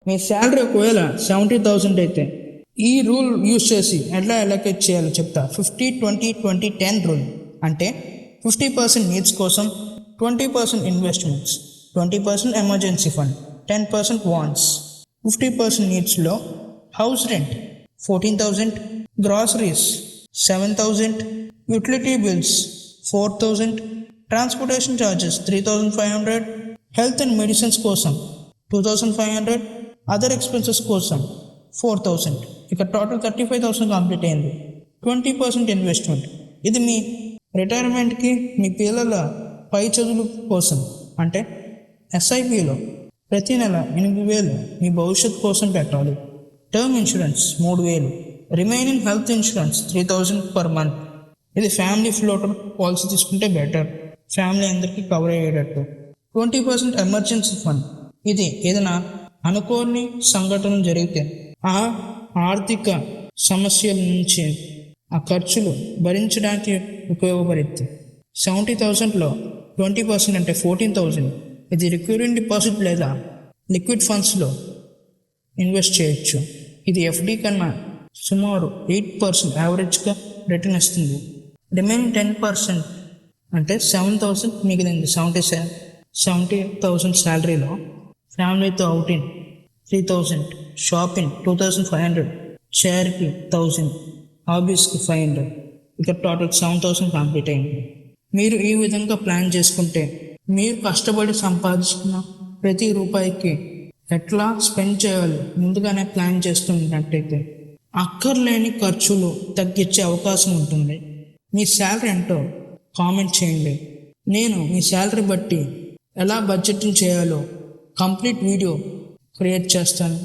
మీ salary ఒకవేళ 70,000 అయితే ఈ రూల్ యూస్ చేసి ఎట్లా అలొకేట్ చేయాలో చెప్తా. 50-20-20-10 రూల్. అంటే 50% నీడ్స్ కోసం, 20% ఇన్వెస్ట్మెంట్స్, 20% ఎమర్జెన్సీ ఫండ్, 10% వాంట్స్. 50% నీడ్స్లో house rent 14,000, groceries 7,000, utility bills 4,000, transportation charges 3,500, health and medicines కోసం 2,500, అదర్ ఎక్స్పెన్సెస్ కోసం 4,000. ఇక టోటల్ 35,000 కంప్లీట్ అయింది. 20% ఇన్వెస్ట్మెంట్. ఇది మీ రిటైర్మెంట్కి, మీ పిల్లల పై చదువుల కోసం. అంటే ఎస్ఐపిలో ప్రతి నెల 8,000 మీ భవిష్యత్తు కోసం పెట్టాలి. Term insurance 3,000, remaining health insurance 3,000 per month. ఇది ఫ్యామిలీ ఫ్లోటర్ పాలసీ తీసుకుంటే బెటర్, ఫ్యామిలీ అందరికీ కవర్ అయ్యేటట్టు. 20% ఎమర్జెన్సీ ఫండ్. ఇది ఏదైనా అనుకోని సంఘటనలు జరిగితే ఆ ఆర్థిక సమస్యల నుంచి ఆ ఖర్చులు భరించడానికి ఉపయోగపడుతుంది. 70,000లో 20% అంటే 14,000. ఇది రికరింగ్ డిపాజిట్ లేదా లిక్విడ్ ఫండ్స్లో ఇన్వెస్ట్ చేయొచ్చు. ఇది ఎఫ్డి కన్నా సుమారు 8% యావరేజ్గా రిటర్న్ ఇస్తుంది. రిమైనింగ్ 10% అంటే 7,000 మిగిలింది. 70,000 శాలరీలో ఫ్యామిలీతో అవుటింగ్ 3,000, షాపింగ్ 2,500, చారిటీ 1,000, హాబీస్కి 500. ఇక టోటల్ 7,000 కంప్లీట్ అయింది. మీరు ఈ విధంగా ప్లాన్ చేసుకుంటే మీరు కష్టపడి సంపాదించుకున్న ప్రతి రూపాయికి ఎట్లా స్పెండ్ చేయాలి ముందుగానే ప్లాన్ చేస్తున్నట్టయితే అక్కర్లేని ఖర్చులు తగ్గించే అవకాశం ఉంటుంది. మీ శాలరీ ఎంతో కామెంట్ చేయండి. నేను మీ శాలరీ బట్టి ఎలా బడ్జెటింగ్ చేయాలో కంప్లీట్ వీడియో క్రియేట్ చేస్తాను.